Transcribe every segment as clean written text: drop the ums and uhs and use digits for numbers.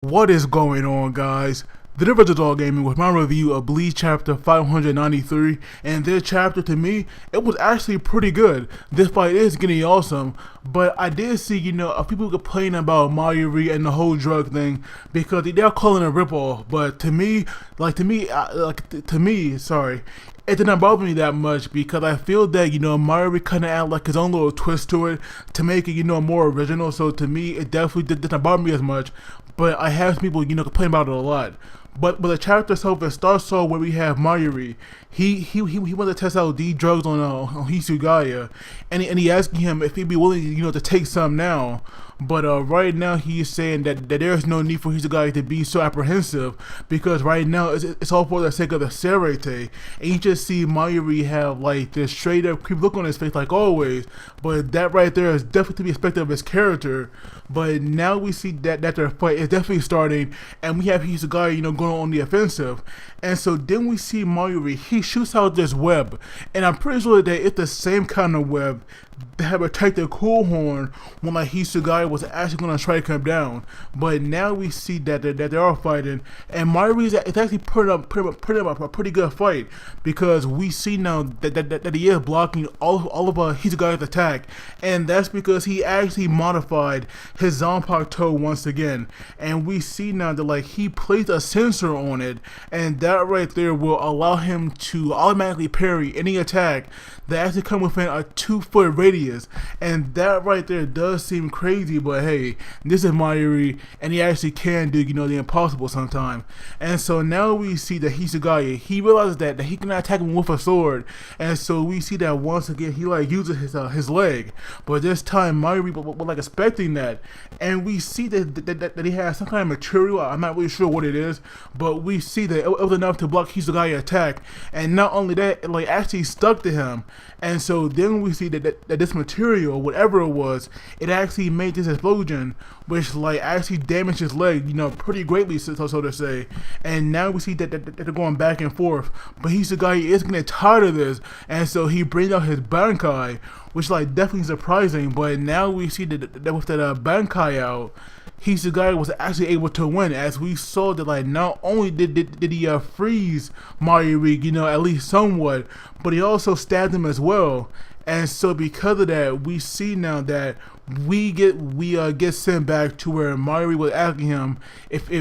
What is going on, guys? The Difference Dog Gaming with my review of Bleach chapter 593, and this chapter to me, it was actually pretty good. This fight is getting awesome, but I did see, people complaining about Mayuri and the whole drug thing because they're calling it a ripoff. But to me, sorry, it did not bother me that much because I feel that, Mayuri kind of add like his own little twist to it to make it, more original. So to me, it definitely did not bother me as much. But I have people, complain about it a lot. But the chapter itself, it starts off where we have Mayuri. He wanted to test out these drugs on Hitsugaya, and he asking him if he'd be willing, to take some now. But right now he's saying that there's no need for Hitsugaya to be so apprehensive because right now it's all for the sake of the Serete. And you just see Mayuri have like this straight up creep look on his face like always. But that right there is definitely to be expected of his character. But now we see that their fight is definitely starting, and we have Hitsugaya, going on the offensive. And so then we see Mayuri, he shoots out this web, and I'm pretty sure that it's the same kind of web that had protected Coolhorn when like Hitsugaya was actually going to try to come down. But now we see that they are fighting, and Mayuri is actually putting up a pretty good fight because we see now that he is blocking all of Hitsugaya's attack, and that's because he actually modified his Zanpakuto once again, and we see now that like he placed a sensor on it, and that right there will allow him to automatically parry any attack that actually come within a 2-foot radius. And that right there does seem crazy, but hey, this is Mayuri, and he actually can do the impossible sometimes. And so now we see that Hitsugaya, he realizes that he cannot attack him with a sword, and so we see that once again he like uses his leg, but this time Mayuri was like expecting that, and we see that he has some kind of material. I'm not really sure what it is, but we see that it was enough to block Hitsugaya's attack, and not only that, it like actually stuck to him. And so then we see that this material, whatever it was, it actually made this explosion, which like actually damaged his leg, pretty greatly, so to say. And now we see that they're going back and forth, but Hitsugaya is getting tired of this, and so he brings out his Bankai, which like definitely surprising. But now we see that with that Bankai out, Hitsugaya was actually able to win, as we saw that like not only did he freeze Mayuri, at least somewhat, but he also stabbed him as well. And so because of that, we see now that we get sent back to where Mayuri was asking him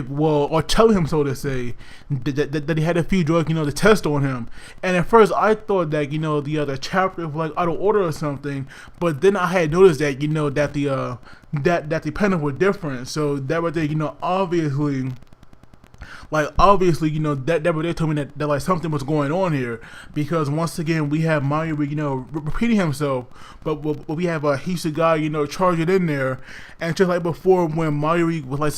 or telling him, so to say, that he had a few drugs, to test on him. And at first I thought that the other chapter was like out of order or something, but then I had noticed that that the panels were different. So that right there, obviously, that they told me that like something was going on here, because once again we have Mayuri, repeating himself, but we have Hitsugaya, charging in there, and just like before when Mayuri was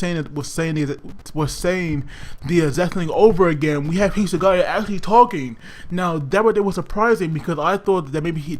saying the exact thing over again, we have Hitsugaya actually talking. Now that right there was surprising because I thought that maybe he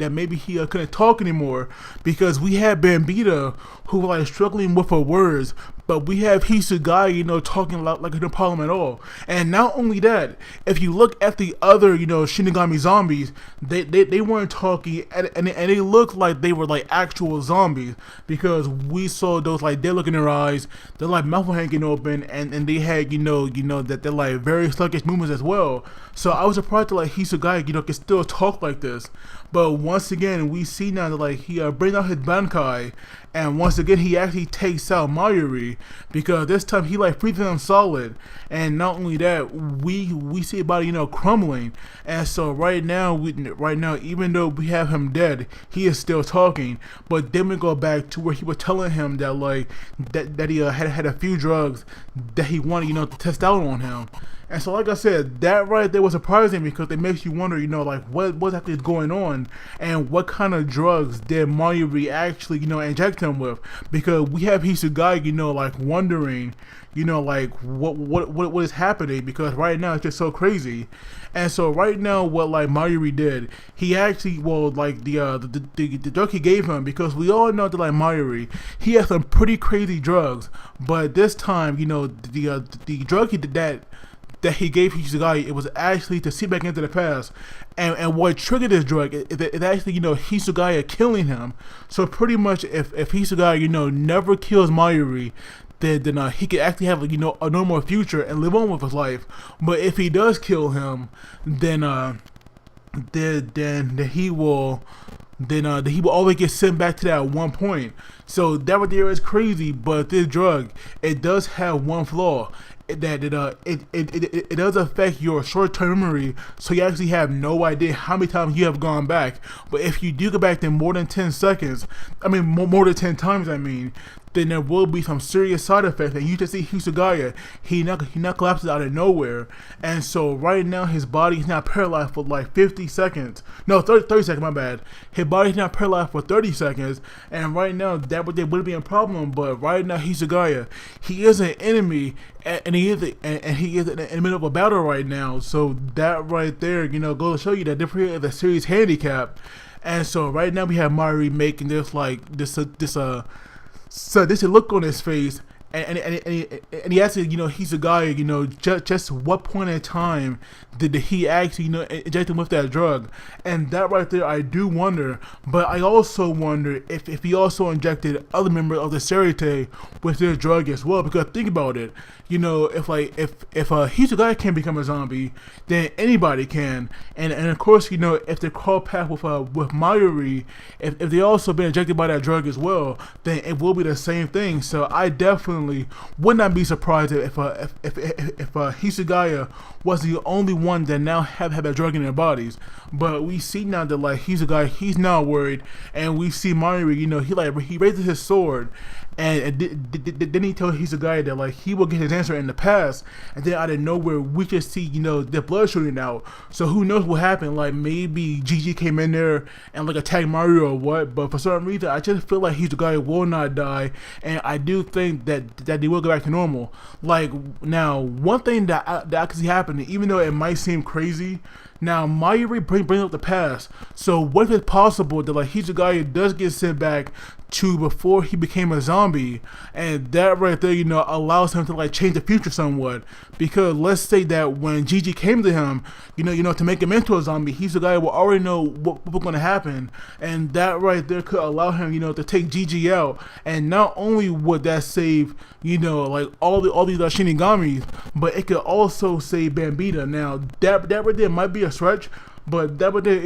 couldn't talk anymore, because we had Bambita who was like struggling with her words, but we have Hitsugaya, talking like no problem at all. And not only that, if you look at the other, Shinigami zombies, they weren't talking, and they looked like they were like actual zombies, because we saw those like dead look in their eyes, their like mouth hanging open, and they had that they're like very sluggish movements as well. So I was surprised that like Hitsugaya can still talk like this. But once again we see now that like he brings out his Bankai, and once again he actually takes out Mayuri, because this time he like freezes him solid. And not only that, we see about crumbling. And so right now even though we have him dead, he is still talking. But then we go back to where he was telling him that like that he had a few drugs that he wanted to test out on him. And so like I said, that right there was surprising, because it makes you wonder, like what's actually going on, and what kind of drugs did Mayuri actually inject him with, because we have Hitsugaya like wondering like what is happening, because right now it's just so crazy. And so right now what like Mayuri did, he actually the drug he gave him, because we all know that like Mayuri, he has some pretty crazy drugs, but this time the drug he did that he gave Hitsugaya, it was actually to see back into the past. And what triggered this drug is actually, Hitsugaya killing him. So pretty much if Hitsugaya, never kills Mayuri, then he could actually have a normal future and live on with his life. But if he does kill him, then he will always get sent back to that one point. So that right there is crazy. But this drug, it does have one flaw. That it does affect your short-term memory, so you actually have no idea how many times you have gone back. But if you do go back in more than 10 seconds, more than 10 times, then there will be some serious side effects. And you just see Hitsugaya, he not collapses out of nowhere. And so right now his body is not paralyzed for like 50 seconds. No, 30 seconds, my bad. His body's not paralyzed for 30 seconds. And right now that would be a problem. But right now Hitsugaya, he is an enemy, and he is in the middle of a battle right now. So that right there, goes to show you that different is a serious handicap. And so right now we have Mayuri making this so this look on his face, and he actually, he's a guy, just what point in time did he actually, inject him with that drug? And that right there, I do wonder. But I also wonder if he also injected other members of the Serite with this drug as well. Because think about it, if Hitsugaya can become a zombie, then anybody can. And of course, if they cross path with Mayuri, if they also been injected by that drug as well, then it will be the same thing. So I definitely would not be surprised if Hitsugaya was the only one that now have that drug in their bodies. But we see now that Hitsugaya, he's now worried, and we see Mayuri, he raises his sword, and then he tells Hitsugaya that he will get his answer in the past, and then out of nowhere we just see the blood shooting out. So who knows what happened? Maybe GG came in there and attacked Mario or what. But for some reason I just feel like Hitsugaya will not die, and I do think that they will go back to normal. Now one thing that I can see happening, even though it might seem crazy, now Mayuri brings up the past. So what if it's possible that Hitsugaya does get sent back to before he became a zombie, and that right there, allows him to change the future somewhat? Because let's say that when Gigi came to him, to make him into a zombie, Hitsugaya will already know what was going to happen, and that right there could allow him, to take Gigi out. And not only would that save, all these Shinigamis, but it could also save Bambita. Now that right there might be a stretch, but that right there,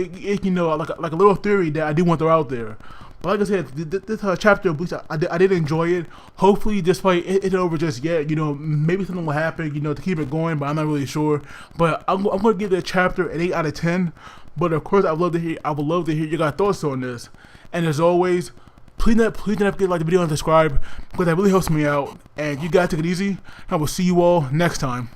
like a little theory that I do want to throw out there. But like I said, this chapter of Bleach, I did enjoy it. Hopefully this fight isn't over just yet. Maybe something will happen, to keep it going, but I'm not really sure. But I'm going to give the chapter an 8 out of 10. But of course, I would love to hear your guys' thoughts on this. And as always, please don't forget to like the video and subscribe, because that really helps me out. And you guys take it easy. I will see you all next time.